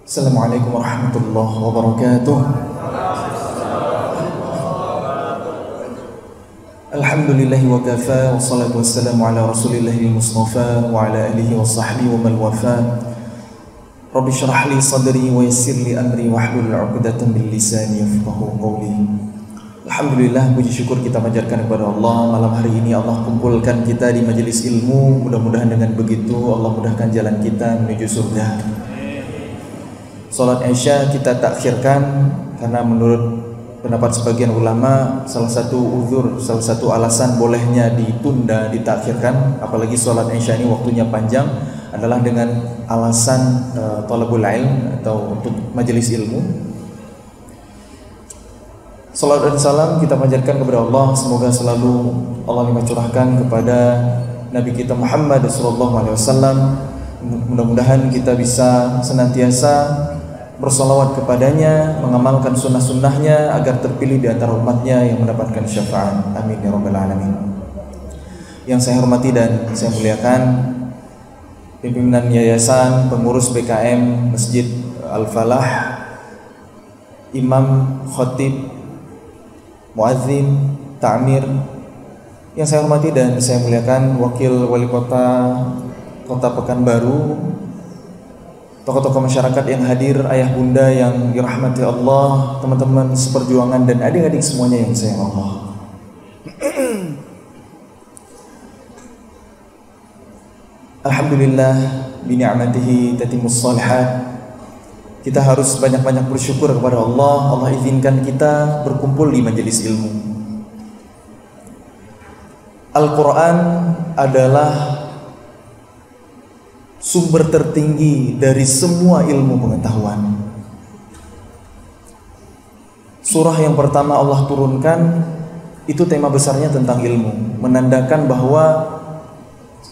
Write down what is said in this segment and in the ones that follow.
Assalamualaikum warahmatullahi wabarakatuh. Alhamdulillahi wa kafa, wassalatu wassalamu ala rasulillahi mustafa wa ala alihi wa sahbihi wa man wafa. Rabbi syrah li sadri wa yassir li amri wahlul 'uqdatam min lisani yafqahu qawli. Alhamdulillah, puji syukur kita panjatkan kepada Allah. Malam hari ini Allah kumpulkan kita di majelis ilmu. Mudah-mudahan dengan begitu Allah mudahkan jalan kita menuju surga. Salat Isya kita takhirkan karena menurut pendapat sebagian ulama salah satu alasan bolehnya ditunda, ditakhirkan, apalagi salat Isya ini waktunya panjang, adalah dengan alasan talabul ilm atau untuk majelis ilmu. Salat dan salam kita panjatkan kepada Allah, semoga selalu Allah curahkan kepada Nabi kita Muhammad SAW. Mudah-mudahan kita bisa senantiasa bersolawat kepadanya, mengamalkan sunnah-sunnahnya agar terpilih di antara umatnya yang mendapatkan syafaat. Amin ya rabbal alamin. Yang saya hormati dan saya muliakan pimpinan yayasan, pengurus BKM Masjid Al-Falah, imam, khatib, muadzin, ta'mir. Yang saya hormati dan saya muliakan wakil wali kota Kota Pekanbaru, tokoh-tokoh masyarakat yang hadir, ayah bunda yang dirahmati Allah, teman-teman seperjuangan dan adik-adik semuanya yang sayang Allah. Alhamdulillah bi ni'matihi tatimmus shalihat. Kita harus banyak-banyak bersyukur kepada Allah. Allah izinkan kita berkumpul di majelis ilmu. Al-Quran adalah sumber tertinggi dari semua ilmu pengetahuan. Surah yang pertama Allah turunkan itu tema besarnya tentang ilmu, menandakan bahwa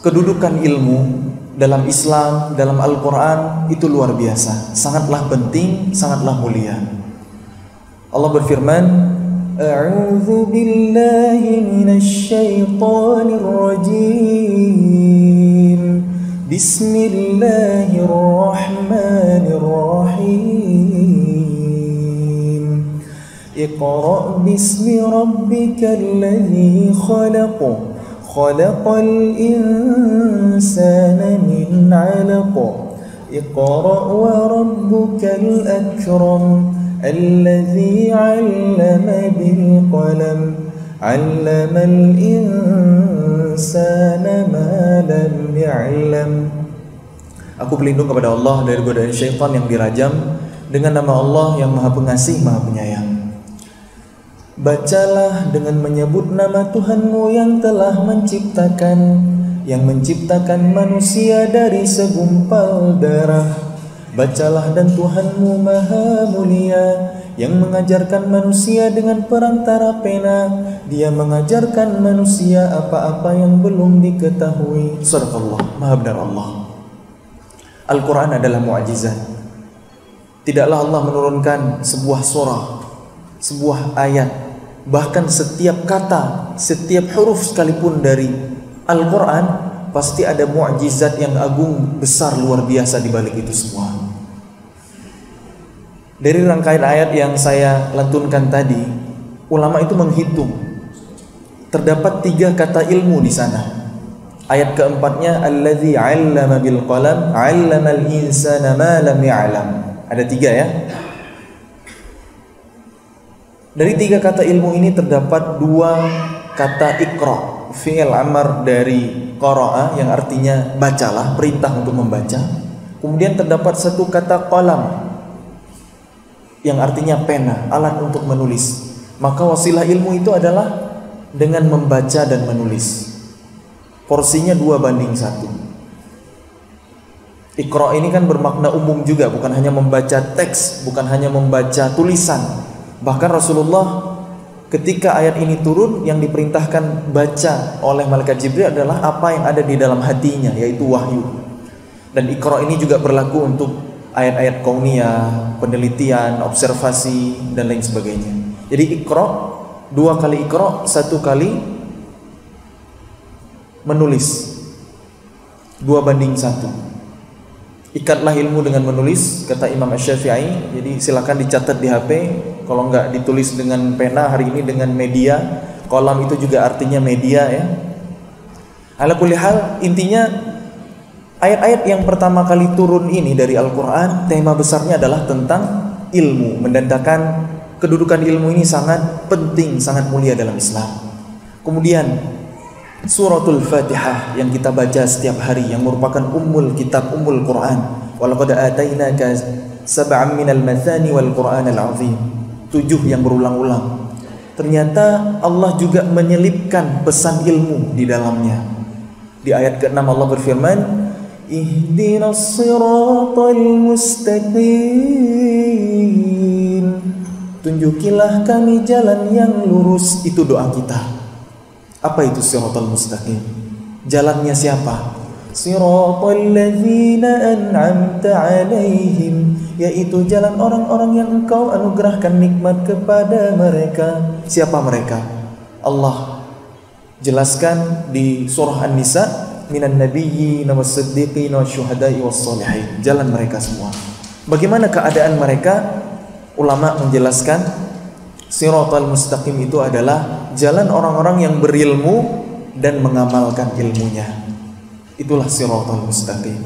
kedudukan ilmu dalam Islam, dalam Al-Quran itu luar biasa, sangatlah penting, sangatlah mulia. Allah berfirman, A'udzu billahi minasy syaithanir rajim. Bismillahirrahmanirrahim. Iqra' bismi rabbikal ladzi khalaq. Khalaqal insana min 'alaq. Iqra' wa rabbukal akram. Alladzi 'allama bil qalam. 'Allamal insana ma lam ya'lam. Aku berlindung kepada Allah dari godaan syaitan yang dirajam dengan nama Allah yang Maha Pengasih, Maha Penyayang. Bacalah dengan menyebut nama Tuhanmu yang telah menciptakan manusia dari segumpal darah. Bacalah dan Tuhanmu Maha Mulia yang mengajarkan manusia dengan perantara pena. Dia mengajarkan manusia apa-apa yang belum diketahui. Sadaqallah, Maha benar Allah. Al-Quran adalah mu'jizat. Tidaklah Allah menurunkan sebuah surah, sebuah ayat, bahkan setiap kata, setiap huruf sekalipun dari Al-Quran pasti ada mu'jizat yang agung, besar, luar biasa di balik itu semua. Dari rangkaian ayat yang saya lantunkan tadi, ulama itu menghitung terdapat 3 kata ilmu di sana. Ayat keempatnya, alladzi 'allama bil qalam 'allamal insana ma lam ya'lam. Ada 3 ya. Dari 3 kata ilmu ini terdapat 2 kata iqra, fi'il amar dari qara'a yang artinya bacalah, perintah untuk membaca. Kemudian terdapat 1 kata qalam yang artinya pena, alat untuk menulis. Maka wasilah ilmu itu adalah dengan membaca dan menulis. Porsinya 2:1. Iqra ini kan bermakna umum juga, bukan hanya membaca teks, bukan hanya membaca tulisan. Bahkan Rasulullah ketika ayat ini turun, yang diperintahkan baca oleh malaikat Jibril adalah apa yang ada di dalam hatinya, yaitu wahyu. Dan Iqra ini juga berlaku untuk ayat-ayat kauniyah, penelitian, observasi dan lain sebagainya. Jadi Iqra, 2 kali Iqra, 1 kali menulis, 2:1. Ikatlah ilmu dengan menulis, kata Imam Asy-Syafi'i. Jadi silakan dicatat di HP. Kalau enggak ditulis dengan pena, hari ini dengan media. Qalam itu juga artinya media ya. Ala kulli hal, intinya ayat-ayat yang pertama kali turun ini dari Al-Quran, tema besarnya adalah tentang ilmu, mendandakan kedudukan ilmu ini sangat penting, sangat mulia dalam Islam. Kemudian Suratul Fatihah yang kita baca setiap hari, yang merupakan kitab ummul Quran. Walaqad atainaka sab'an minal mathani wal Qur'anal azim. 7 yang berulang-ulang. Ternyata Allah juga menyelipkan pesan ilmu di dalamnya. Di ayat ke-6 Allah berfirman, Ihdinas siratal mustaqim. Tunjukilah kami jalan yang lurus. Itu doa kita. Apa itu siratal mustaqim? Jalannya siapa? Siratal ladzina an'amta 'alaihim, yaitu jalan orang-orang yang Engkau anugerahkan nikmat kepada mereka. Siapa mereka? Allah jelaskan di surah An-Nisa, minan nabiyyin was-siddiqin wasyuhada'i was-shalihin. Jalan mereka semua. Bagaimana keadaan mereka? Ulama menjelaskan siratal mustaqim itu adalah jalan orang-orang yang berilmu dan mengamalkan ilmunya. Itulah siratal mustaqim.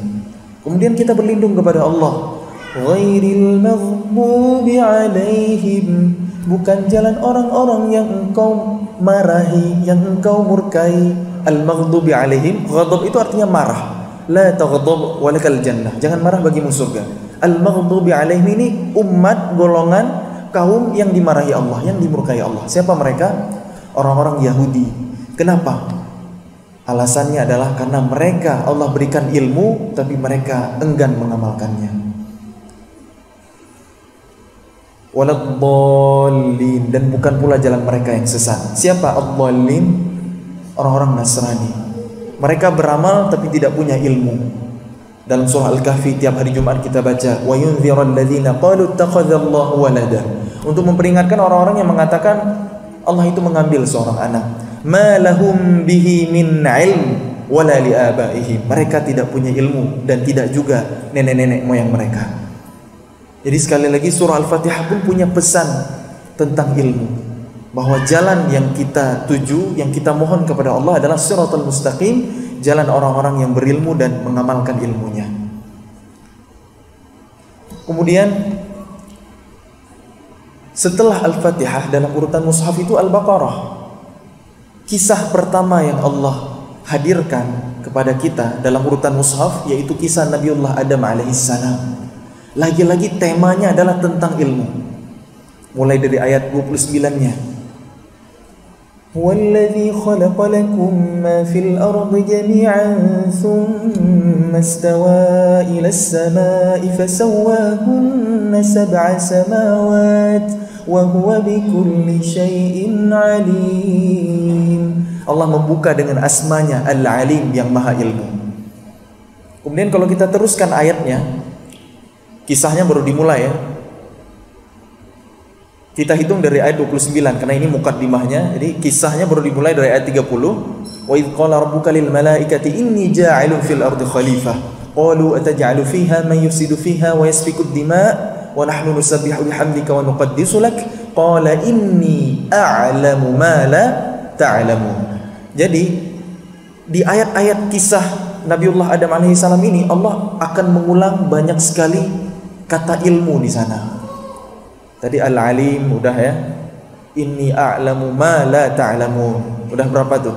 Kemudian kita berlindung kepada Allah. Ghairil maghdubi 'alaihim, bukan jalan orang-orang yang Engkau marahi, yang Engkau murkai. Al-maghdubi 'alaihim, ghadab itu artinya marah. La taghdab walakal jannah. Jangan marah bagimu surga. Al-maghdubi 'alaihim ini umat, golongan, kaum yang dimarahi Allah, yang dimurkai Allah. Siapa mereka? Orang-orang Yahudi. Kenapa? Alasannya adalah karena mereka Allah berikan ilmu, tapi mereka enggan mengamalkannya. Waladhdallin, dan bukan pula jalan mereka yang sesat. Siapa ad-dhallin? Orang-orang Nasrani. Mereka beramal tapi tidak punya ilmu. Dalam surah Al-Kahfi tiap hari Jumat kita baca, wa yunziral ladzina qalu ittakhadallahu walada, untuk memperingatkan orang-orang yang mengatakan Allah itu mengambil seorang anak. Ma lahum bihi min ilm wala li abaihim, mereka tidak punya ilmu dan tidak juga nenek-nenek moyang mereka. Jadi sekali lagi surah Al-Fatihah pun punya pesan tentang ilmu, bahwa jalan yang kita tuju, yang kita mohon kepada Allah adalah siratal mustaqim, jalan orang-orang yang berilmu dan mengamalkan ilmunya. Kemudian setelah Al-Fatihah dalam urutan mushaf itu Al-Baqarah. Kisah pertama yang Allah hadirkan kepada kita dalam urutan mushaf yaitu kisah Nabiullah Adam alaihissalam. Lagi-lagi temanya adalah tentang ilmu. Mulai dari ayat 29-nya. Huwallazi khalaqa lakum ma fil ardi jami'an thumma istawa ila as-sama'i fasawwahunna sab'a samawat wa huwa bikulli syai'in 'alim. Allah membuka dengan asmanya Al-Alim, yang maha ilmu. Kemudian kalau kita teruskan ayatnya, kisahnya baru dimulai ya. Kita hitung dari ayat 29 karena ini muqaddimahnya. Jadi kisahnya baru dimulai dari ayat 30. Wa idz qala rabbuka lil malaikati inni ja'ilun fil ardi khalifah. Qalu ataj'alu fiha man yufsidu fiha wa yasfiku ad-dima' wa nahnu nusabbihu bihamdika wa nuqaddisu lak. Qala inni a'lamu ma la ta'lamun. Jadi di ayat-ayat kisah Nabiullah Adam alaihissalam ini Allah akan mengulang banyak sekali kata ilmu di sana. Tadi Al-Alim udah ya. Inni a'lamu ma la ta'lamun. Udah berapa tuh?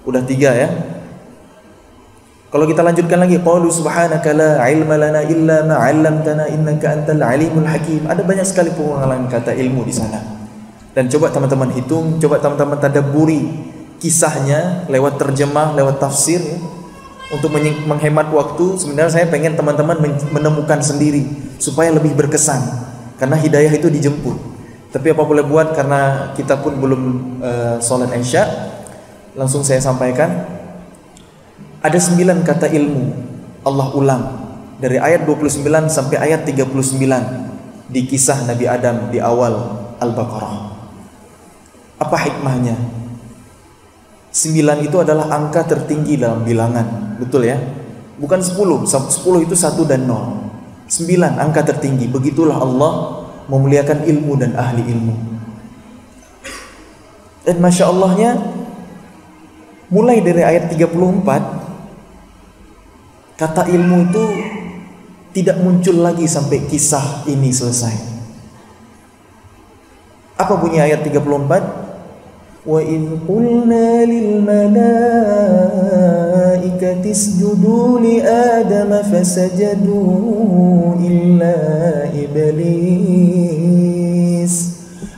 Udah 3 ya. Kalau kita lanjutkan lagi, qalu subhanaka la ilma lana illa ma 'allamtana innaka antal alimul hakim. Ada banyak sekali pengulangan kata ilmu di sana. Dan coba teman-teman hitung, coba teman-teman tadabburi kisahnya lewat terjemah, lewat tafsir ya. Untuk menghemat waktu, sebenarnya saya pengen teman-teman menemukan sendiri supaya lebih berkesan. Karena hidayah itu dijemput. Tapi apa boleh buat, karena kita pun belum sholat Isya, langsung saya sampaikan. Ada 9 kata ilmu Allah ulang dari ayat 29 sampai ayat 39 di kisah Nabi Adam di awal Al-Baqarah. Apa hikmahnya? 9 itu adalah angka tertinggi dalam bilangan, betul ya? Bukan 10 itu 1 dan 0. 9 angka tertinggi. Begitulah Allah memuliakan ilmu dan ahli ilmu. Dan Masya Allahnya, mulai dari ayat 34, kata ilmu itu tidak muncul lagi sampai kisah ini selesai. Apa bunyi ayat 34? Wa idh qulna lil malaikati isjudu li Adama fasajadu illa iblis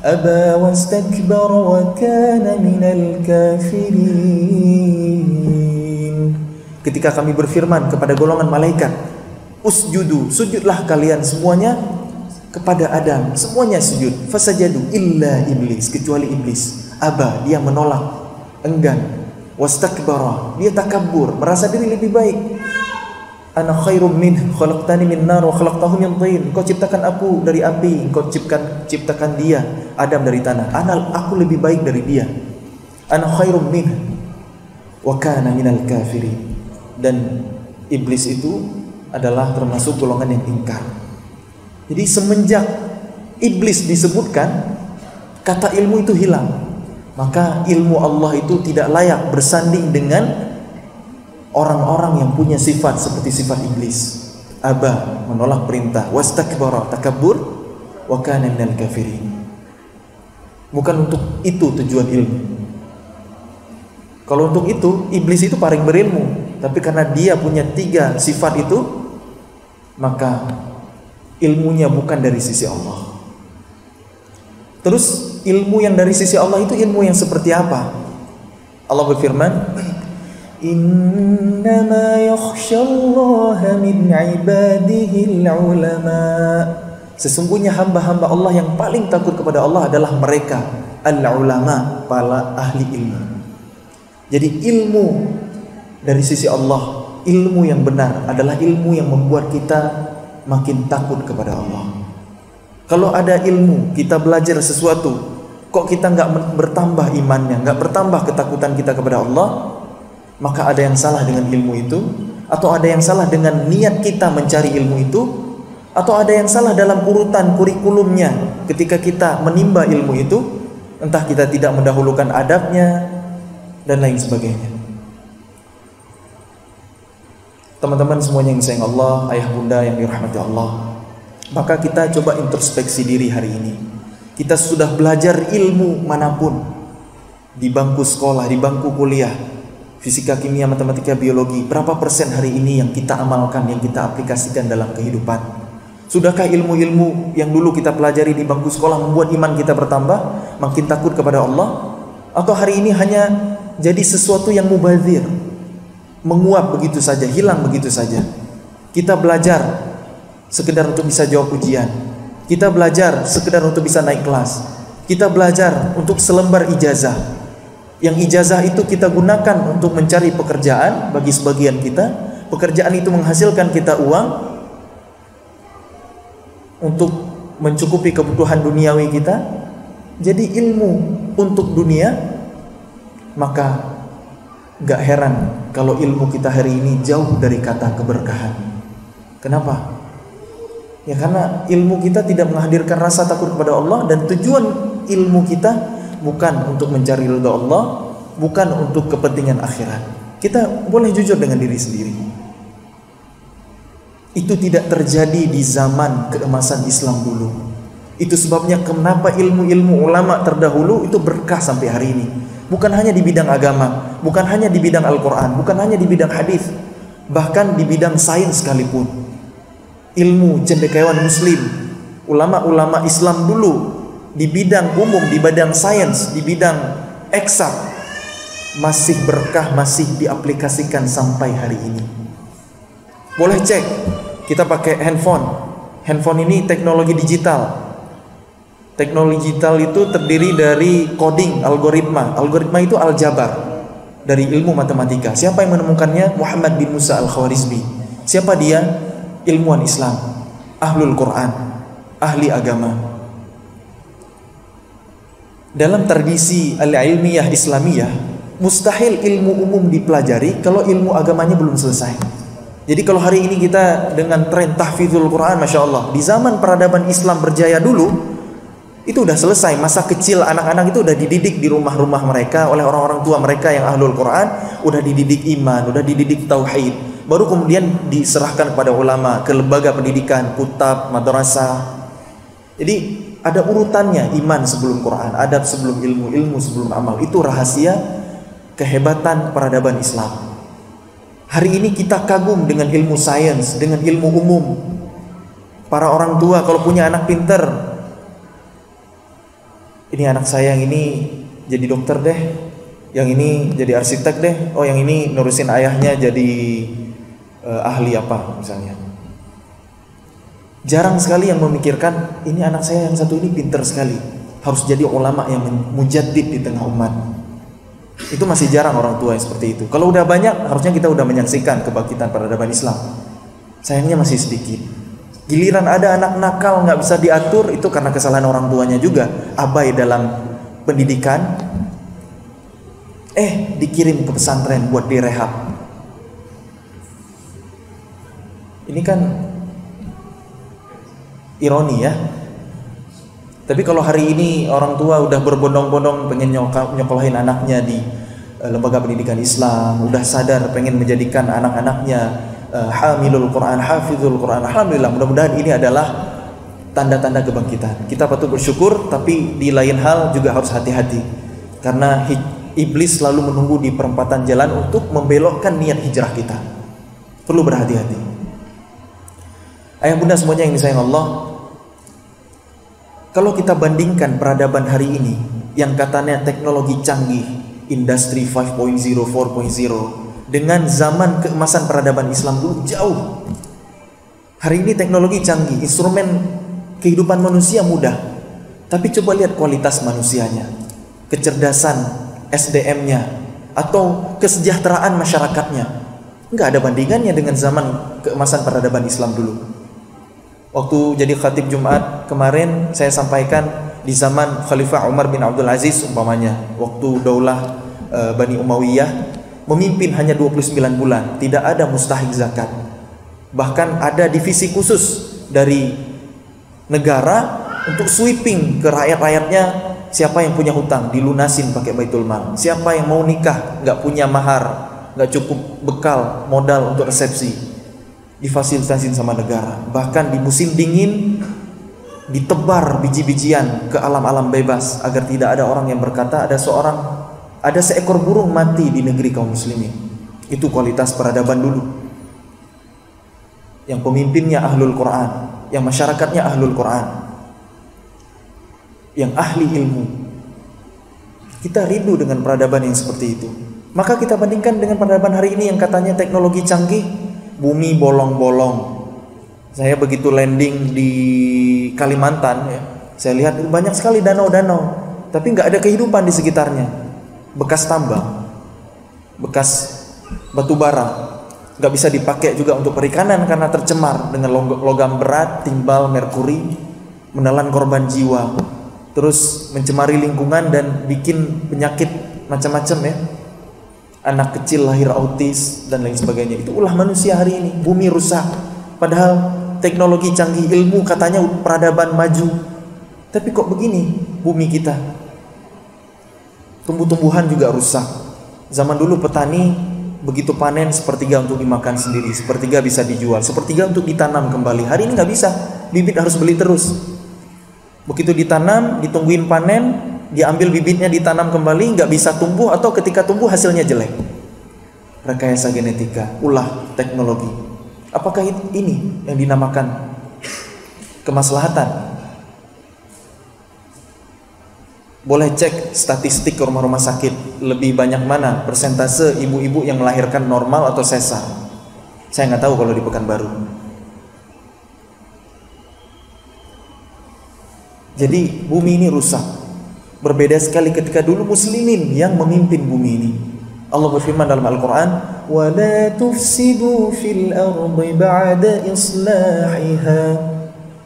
aba wastakbara wa kana minal kafirin. Ketika kami berfirman kepada golongan malaikat, usjudu, sujudlah kalian semuanya kepada Adam, semuanya sujud. Fasajadu illa iblis, kecuali iblis. Aba, dia menolak, enggan. Wastakbara, dia takabur, merasa diri lebih baik. Ana khairum min, khalaqtani min nar wa khalaqtahu min tin. Kau ciptakan aku dari api, kau ciptakan dia, Adam, dari tanah. Aku lebih baik dari dia. Ana khairum min wa kana minal kafirin. Dan iblis itu adalah termasuk golongan yang ingkar. Jadi semenjak iblis disebutkan, kata ilmu itu hilang. Maka ilmu Allah itu tidak layak bersanding dengan orang-orang yang punya sifat seperti sifat iblis. Aba, menolak perintah. Wastakbara, takabur. Wa kana minal kafirin. Bukan untuk itu tujuan ilmu. Kalau untuk itu, iblis itu paling berilmu. Tapi karena dia punya 3 sifat itu, maka ilmunya bukan dari sisi Allah. Terus ilmu yang dari sisi Allah itu ilmu yang seperti apa? Allah berfirman, innama yakhshallaha min ibadihil ulama. Sesungguhnya hamba-hamba Allah yang paling takut kepada Allah adalah mereka al-ulama, para ahli ilmu. Jadi ilmu dari sisi Allah, ilmu yang benar adalah ilmu yang membuat kita makin takut kepada Allah. Kalau ada ilmu, kita belajar sesuatu, kok kita nggak bertambah imannya, nggak bertambah ketakutan kita kepada Allah, maka ada yang salah dengan ilmu itu, atau ada yang salah dengan niat kita mencari ilmu itu, atau ada yang salah dalam urutan kurikulumnya ketika kita menimba ilmu itu, entah kita tidak mendahulukan adabnya dan lain sebagainya. Teman-teman semuanya yang sayang Allah, ayah bunda yang dirahmati Allah, maka kita coba introspeksi diri hari ini. Kita sudah belajar ilmu manapun, di bangku sekolah, di bangku kuliah, fisika, kimia, matematika, biologi, berapa persen hari ini yang kita amalkan, yang kita aplikasikan dalam kehidupan? Sudahkah ilmu-ilmu yang dulu kita pelajari di bangku sekolah membuat iman kita bertambah, makin takut kepada Allah? Atau hari ini hanya jadi sesuatu yang mubazir, menguap begitu saja, hilang begitu saja? Kita belajar sekedar untuk bisa jawab ujian, kita belajar sekedar untuk bisa naik kelas, kita belajar untuk selembar ijazah, yang ijazah itu kita gunakan untuk mencari pekerjaan. Bagi sebagian kita, pekerjaan itu menghasilkan kita uang untuk mencukupi kebutuhan duniawi kita. Jadi ilmu untuk dunia, maka gak heran kalau ilmu kita hari ini jauh dari kata keberkahan. Kenapa? Ya karena ilmu kita tidak menghadirkan rasa takut kepada Allah, dan tujuan ilmu kita bukan untuk mencari ridha Allah, bukan untuk kepentingan akhirat. Kita boleh jujur dengan diri sendiri. Itu tidak terjadi di zaman keemasan Islam dulu. Itu sebabnya kenapa ilmu-ilmu ulama terdahulu itu berkah sampai hari ini. Bukan hanya di bidang agama, bukan hanya di bidang Al-Quran, bukan hanya di bidang hadis, bahkan di bidang sains sekalipun. Ilmu cendekiawan muslim, ulama-ulama Islam dulu di bidang umum, di bidang sains, di bidang eksak, masih berkah, masih diaplikasikan sampai hari ini. Boleh cek, kita pakai handphone. Handphone ini teknologi digital. Teknologi digital itu terdiri dari coding, algoritma. Algoritma itu aljabar, dari ilmu matematika. Siapa yang menemukannya? Muhammad bin Musa al-Khwarizmi. Siapa dia? Ilmuwan Islam, ahlul Quran, ahli agama. Dalam tradisi al-ilmiyah Islamiyah, mustahil ilmu umum dipelajari kalau ilmu agamanya belum selesai. Jadi kalau hari ini kita dengan tren tahfidzul Quran, Masya Allah, di zaman peradaban Islam berjaya dulu, itu udah selesai. Masa kecil anak-anak itu udah dididik di rumah-rumah mereka oleh orang-orang tua mereka yang ahlul Quran, udah dididik iman, udah dididik tauhid. Baru kemudian diserahkan kepada ulama, ke lembaga pendidikan, kutab, madrasah. Jadi ada urutannya, iman sebelum Quran, adab sebelum ilmu, ilmu sebelum amal. Itu rahasia kehebatan peradaban Islam. Hari ini kita kagum dengan ilmu sains, dengan ilmu umum. Para orang tua kalau punya anak pinter, ini anak saya yang ini jadi dokter deh, yang ini jadi arsitek deh, oh yang ini nurusin ayahnya jadi ahli apa misalnya. Jarang sekali yang memikirkan, ini anak saya yang satu ini pinter sekali, harus jadi ulama yang mujaddid di tengah umat. Itu masih jarang orang tua yang seperti itu. Kalau udah banyak, harusnya kita udah menyaksikan kebangkitan peradaban Islam. Sayangnya masih sedikit. Giliran ada anak nakal nggak bisa diatur, itu karena kesalahan orang tuanya juga, abai dalam pendidikan. Dikirim ke pesantren buat direhab. Ini kan ironi ya. Tapi kalau hari ini orang tua udah berbondong-bondong pengen nyokolahin anaknya di lembaga pendidikan Islam, udah sadar pengen menjadikan anak-anaknya hamilul Quran, hafizul Quran. Alhamdulillah, mudah-mudahan ini adalah tanda-tanda kebangkitan. Kita patut bersyukur, tapi di lain hal juga harus hati-hati. Karena iblis selalu menunggu di perempatan jalan untuk membelokkan niat hijrah kita. Perlu berhati-hati. Ayah bunda semuanya yang disayang Allah, kalau kita bandingkan peradaban hari ini yang katanya teknologi canggih, industri 5.0, 4.0, dengan zaman keemasan peradaban Islam dulu jauh. Hari ini teknologi canggih, instrumen kehidupan manusia mudah. Tapi coba lihat kualitas manusianya, kecerdasan SDM-nya, atau kesejahteraan masyarakatnya. Nggak ada bandingannya dengan zaman keemasan peradaban Islam dulu. Waktu jadi khatib Jumat kemarin saya sampaikan di zaman Khalifah Umar bin Abdul Aziz umpamanya, waktu daulah Bani Umayyah memimpin hanya 29 bulan, tidak ada mustahik zakat. Bahkan ada divisi khusus dari negara untuk sweeping ke rakyat-rakyatnya, siapa yang punya hutang dilunasin pakai Baitul Mal, siapa yang mau nikah nggak punya mahar, nggak cukup bekal modal untuk resepsi, difasilitasin sama negara. Bahkan di musim dingin ditebar biji-bijian ke alam-alam bebas agar tidak ada orang yang berkata ada seekor burung mati di negeri kaum muslimin. Itu kualitas peradaban dulu, yang pemimpinnya ahlul Quran, yang masyarakatnya ahlul Quran, yang ahli ilmu. Kita rindu dengan peradaban yang seperti itu. Maka kita bandingkan dengan peradaban hari ini yang katanya teknologi canggih, bumi bolong-bolong. Saya begitu landing di Kalimantan ya, saya lihat banyak sekali danau-danau, tapi nggak ada kehidupan di sekitarnya. Bekas tambang, bekas batu bara, nggak bisa dipakai juga untuk perikanan karena tercemar dengan logam berat, timbal, merkuri, menelan korban jiwa, terus mencemari lingkungan dan bikin penyakit macam-macam ya. Anak kecil lahir autis dan lain sebagainya. Itu ulah manusia hari ini. Bumi rusak, padahal teknologi canggih, ilmu katanya peradaban maju. Tapi kok begini bumi kita? Tumbuh-tumbuhan juga rusak. Zaman dulu petani begitu panen sepertiga untuk dimakan sendiri, sepertiga bisa dijual, sepertiga untuk ditanam kembali. Hari ini nggak bisa, bibit harus beli terus. Begitu ditanam, ditungguin panen, diambil bibitnya, ditanam kembali, nggak bisa tumbuh, atau ketika tumbuh hasilnya jelek. Rekayasa genetika, ulah teknologi. Apakah ini yang dinamakan kemaslahatan? Boleh cek statistik ke rumah-rumah sakit, lebih banyak mana persentase ibu-ibu yang melahirkan normal atau sesar. Saya nggak tahu kalau di Pekanbaru. Jadi bumi ini rusak. Berbeda sekali ketika dulu muslimin yang memimpin bumi ini. Allah berfirman dalam Al-Quran, وَلَا تُفْسِدُوا فِي الْأَرْضِ بَعْدَ إِصْلَاحِهَا.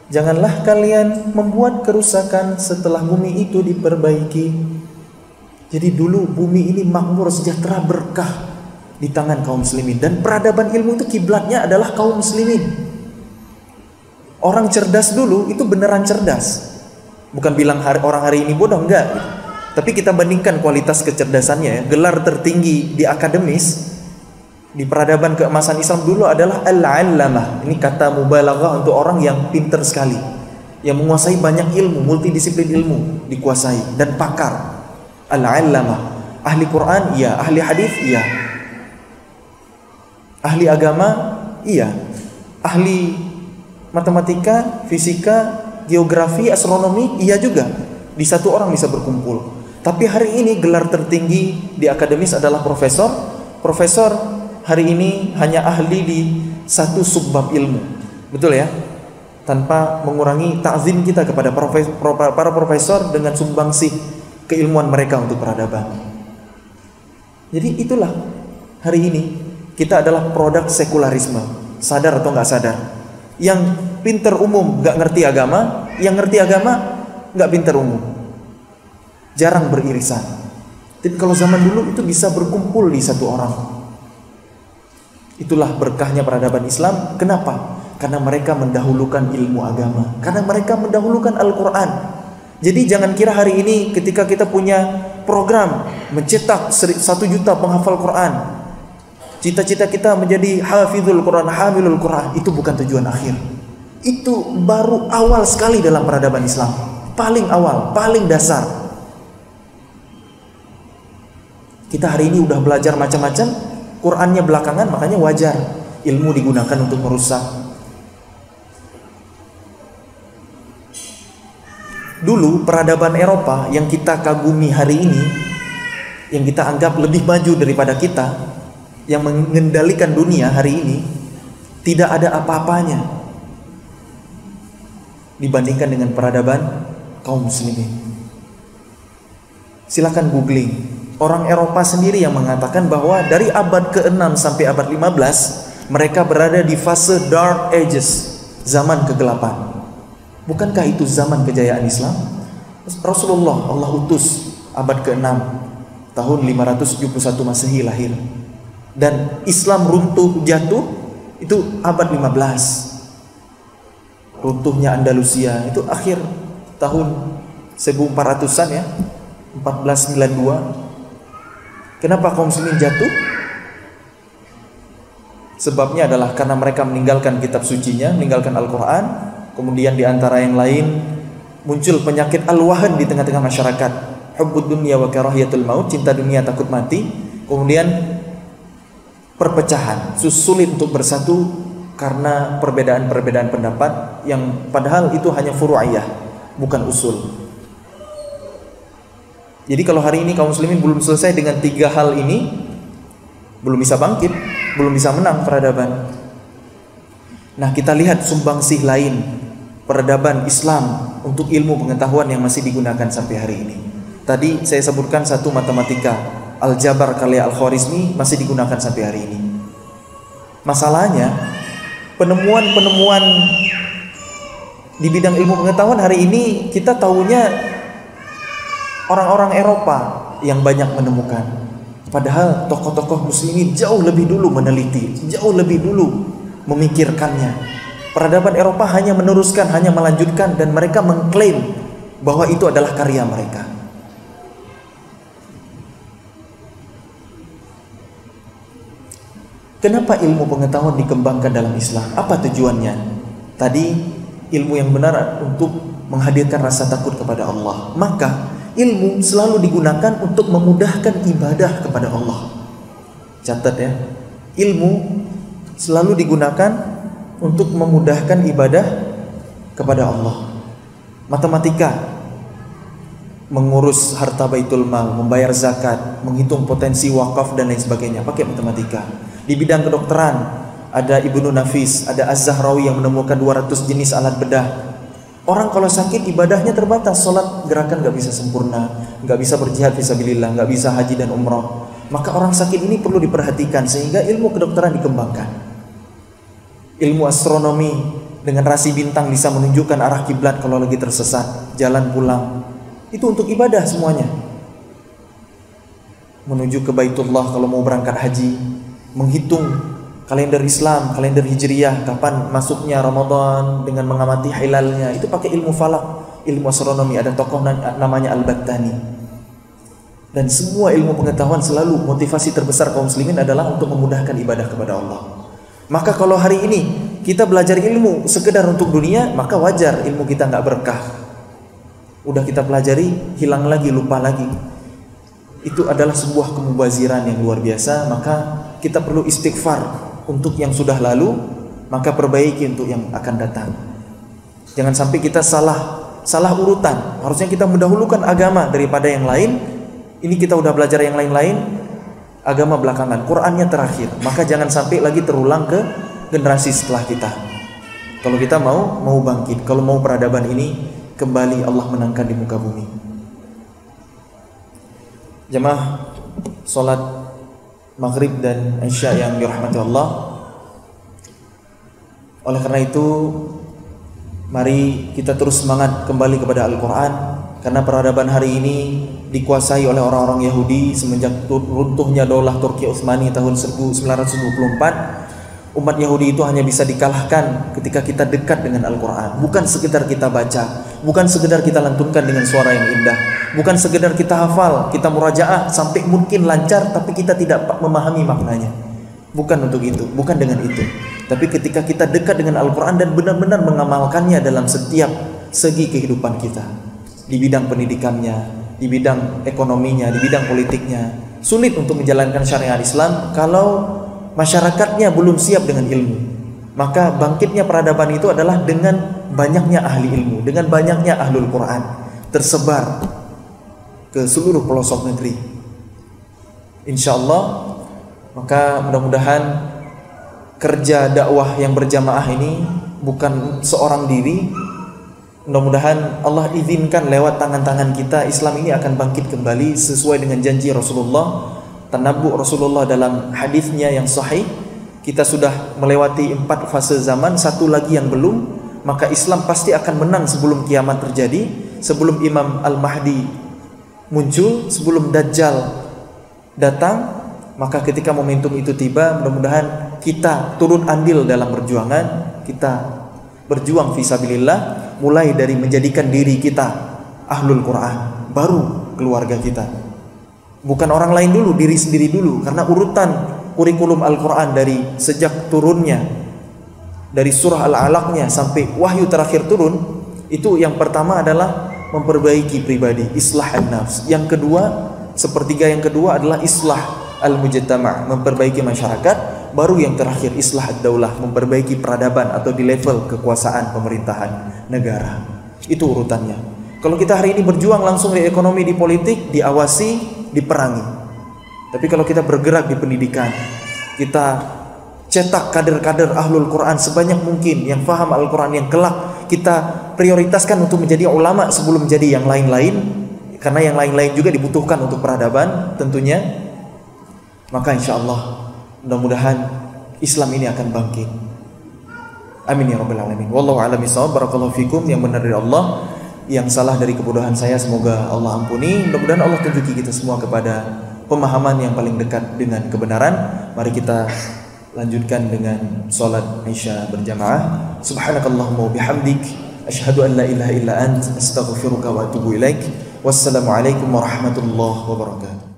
Janganlah kalian membuat kerusakan setelah bumi itu diperbaiki. Jadi dulu bumi ini makmur, sejahtera, berkah. di tangan kaum muslimin. Dan peradaban ilmu itu kiblatnya adalah kaum muslimin. Orang cerdas dulu itu beneran cerdas. Bukan bilang orang hari ini bodoh, enggak gitu. Tapi kita bandingkan kualitas kecerdasannya ya. Gelar tertinggi di akademis di peradaban keemasan Islam dulu adalah al-allamah. Ini kata mubalaghah untuk orang yang pintar sekali, yang menguasai banyak ilmu, multidisiplin ilmu dikuasai, dan pakar. Al-allamah. Ahli Quran iya, ahli hadis iya, ahli agama iya, ahli matematika, fisika, geografi, astronomi iya juga. Di satu orang bisa berkumpul. Tapi hari ini gelar tertinggi di akademis adalah profesor. Profesor hari ini hanya ahli di satu subbab ilmu. Betul ya? Tanpa mengurangi ta'zim kita kepada para profesor dengan sumbangsih keilmuan mereka untuk peradaban. Jadi itulah hari ini kita adalah produk sekularisme. Sadar atau nggak sadar? Yang pinter umum nggak ngerti agama, yang ngerti agama nggak pinter umum. Jarang beririsan. Tapi kalau zaman dulu itu bisa berkumpul di satu orang. Itulah berkahnya peradaban Islam. Kenapa? Karena mereka mendahulukan ilmu agama. Karena mereka mendahulukan Al-Quran. Jadi jangan kira hari ini ketika kita punya program mencetak 1 juta penghafal Quran, cita-cita kita menjadi hafizul Quran, hamilul Quran, itu bukan tujuan akhir. Itu baru awal sekali dalam peradaban Islam. Paling awal, paling dasar. Kita hari ini udah belajar macam-macam, Qurannya belakangan, makanya wajar ilmu digunakan untuk merusak. Dulu peradaban Eropa yang kita kagumi hari ini, yang kita anggap lebih maju daripada kita, yang mengendalikan dunia hari ini, tidak ada apa-apanya dibandingkan dengan peradaban kaum muslimin. Silakan googling. Orang Eropa sendiri yang mengatakan bahwa dari abad ke-6 sampai abad 15 mereka berada di fase Dark Ages, zaman kegelapan. Bukankah itu zaman kejayaan Islam? Rasulullah Allah utus abad ke-6 tahun 571 Masehi lahir. Dan Islam runtuh jatuh itu abad 15. Runtuhnya Andalusia itu akhir tahun 1400-an ya, 1492. Kenapa kaum muslimin jatuh? Sebabnya adalah karena mereka meninggalkan kitab sucinya, meninggalkan Al-Quran. Kemudian di antara yang lain muncul penyakit al-wahan di tengah-tengah masyarakat. Hubbud dunya wa karahiyatul maut, cinta dunia takut mati. Kemudian perpecahan, sulit untuk bersatu karena perbedaan-perbedaan pendapat yang padahal itu hanya furu'iyah, bukan usul. Jadi kalau hari ini kaum muslimin belum selesai dengan 3 hal ini, belum bisa bangkit, belum bisa menang peradaban. Nah, kita lihat sumbangsih lain peradaban Islam untuk ilmu pengetahuan yang masih digunakan sampai hari ini. Tadi saya sebutkan satu matematika, aljabar karya Al-Khwarizmi masih digunakan sampai hari ini. Masalahnya, penemuan-penemuan di bidang ilmu pengetahuan hari ini kita tahunya orang-orang Eropa yang banyak menemukan. Padahal tokoh-tokoh muslimin jauh lebih dulu meneliti, jauh lebih dulu memikirkannya. Peradaban Eropa hanya meneruskan, hanya melanjutkan, dan mereka mengklaim bahwa itu adalah karya mereka. Kenapa ilmu pengetahuan dikembangkan dalam Islam? Apa tujuannya? Tadi ilmu yang benar untuk menghadirkan rasa takut kepada Allah. Maka ilmu selalu digunakan untuk memudahkan ibadah kepada Allah. Catat ya, ilmu selalu digunakan untuk memudahkan ibadah kepada Allah. Matematika, mengurus harta baitul mal, membayar zakat, menghitung potensi wakaf dan lain sebagainya, pakai matematika. Di bidang kedokteran, ada Ibnu Nafis, ada Az-Zahrawi yang menemukan 200 jenis alat bedah. Orang kalau sakit ibadahnya terbatas, sholat gerakan gak bisa sempurna, gak bisa berjihad fisabilillah, gak bisa haji dan umrah. Maka orang sakit ini perlu diperhatikan sehingga ilmu kedokteran dikembangkan. Ilmu astronomi dengan rasi bintang bisa menunjukkan arah kiblat kalau lagi tersesat, jalan pulang. Itu untuk ibadah semuanya. Menuju ke Baitullah kalau mau berangkat haji. menghitung kalender Islam, kalender Hijriyah, kapan masuknya Ramadan dengan mengamati hilalnya, itu pakai ilmu falak, ilmu astronomi. Ada tokoh namanya Al-Battani. Dan semua ilmu pengetahuan selalu motivasi terbesar kaum muslimin adalah untuk memudahkan ibadah kepada Allah. Maka kalau hari ini kita belajar ilmu sekedar untuk dunia, maka wajar ilmu kita nggak berkah. Udah kita pelajari, hilang lagi, lupa lagi. Itu adalah sebuah kemubaziran yang luar biasa. Maka kita perlu istighfar untuk yang sudah lalu, maka perbaiki untuk yang akan datang. Jangan sampai kita salah urutan. Harusnya kita mendahulukan agama daripada yang lain. Ini kita udah belajar yang lain-lain, agama belakangan, Qur'annya terakhir. Maka jangan sampai lagi terulang ke generasi setelah kita. Kalau kita mau bangkit, kalau mau peradaban ini kembali Allah menangkan di muka bumi. Jemaah salat Maghrib dan Isya yang dirahmati Allah. Oleh karena itu, mari kita terus semangat kembali kepada Al-Quran. Karena peradaban hari ini dikuasai oleh orang-orang Yahudi semenjak runtuhnya Daulah Turki Utsmani tahun 1924. Umat Yahudi itu hanya bisa dikalahkan ketika kita dekat dengan Al-Quran. Bukan sekedar kita baca, bukan sekedar kita lantunkan dengan suara yang indah, bukan sekedar kita hafal, kita murajaah sampai mungkin lancar, tapi kita tidak memahami maknanya. Bukan untuk itu, bukan dengan itu. Tapi ketika kita dekat dengan Al-Quran dan benar-benar mengamalkannya dalam setiap segi kehidupan kita, di bidang pendidikannya, di bidang ekonominya, di bidang politiknya. Sulit untuk menjalankan syariat Islam kalau masyarakatnya belum siap dengan ilmu. Maka bangkitnya peradaban itu adalah dengan banyaknya ahli ilmu, dengan banyaknya ahlul Quran tersebar ke seluruh pelosok negeri. Insya Allah, maka mudah-mudahan kerja dakwah yang berjamaah ini bukan seorang diri. Mudah-mudahan Allah izinkan lewat tangan-tangan kita Islam ini akan bangkit kembali sesuai dengan janji Rasulullah, tanabbu Rasulullah dalam hadisnya yang sahih. Kita sudah melewati 4 fase zaman, satu lagi yang belum. Maka Islam pasti akan menang sebelum kiamat terjadi, sebelum Imam Al-Mahdi muncul, sebelum Dajjal datang. Maka ketika momentum itu tiba, mudah-mudahan kita turun andil dalam perjuangan. Kita berjuang fisabilillah, mulai dari menjadikan diri kita ahlul Quran, baru keluarga kita. Bukan orang lain dulu, diri sendiri dulu. Karena urutan kurikulum Al-Quran dari sejak turunnya, dari surah Al-Alaqnya sampai wahyu terakhir turun, itu yang pertama adalah memperbaiki pribadi, islah an-nafs. Yang kedua, sepertiga yang kedua adalah islah al-mujtama', memperbaiki masyarakat. Baru yang terakhir islah ad-daulah, memperbaiki peradaban atau di level kekuasaan pemerintahan negara. Itu urutannya. Kalau kita hari ini berjuang langsung di ekonomi, di politik, diawasi, diperangi. Tapi kalau kita bergerak di pendidikan, kita cetak kader-kader ahlul Quran sebanyak mungkin yang faham Al-Quran, yang kelak kita prioritaskan untuk menjadi ulama sebelum menjadi yang lain-lain, karena yang lain-lain juga dibutuhkan untuk peradaban tentunya. Maka insya Allah mudah-mudahan Islam ini akan bangkit. Amin ya rabbal alamin. Wallahu a'lam bishawab. Barakallahu fikum. Yang benar dari Allah, yang salah dari kebodohan saya semoga Allah ampuni. Mudah-mudahan Allah tunjuki kita semua kepada pemahaman yang paling dekat dengan kebenaran. Mari kita lanjutkan dengan salat Isya berjamaah. Subhanakallahumma wa bihamdik, asyhadu an la ilaha illa ant, astaghfiruka wa atubu ilaik. Wassalamualaikum warahmatullahi wabarakatuh.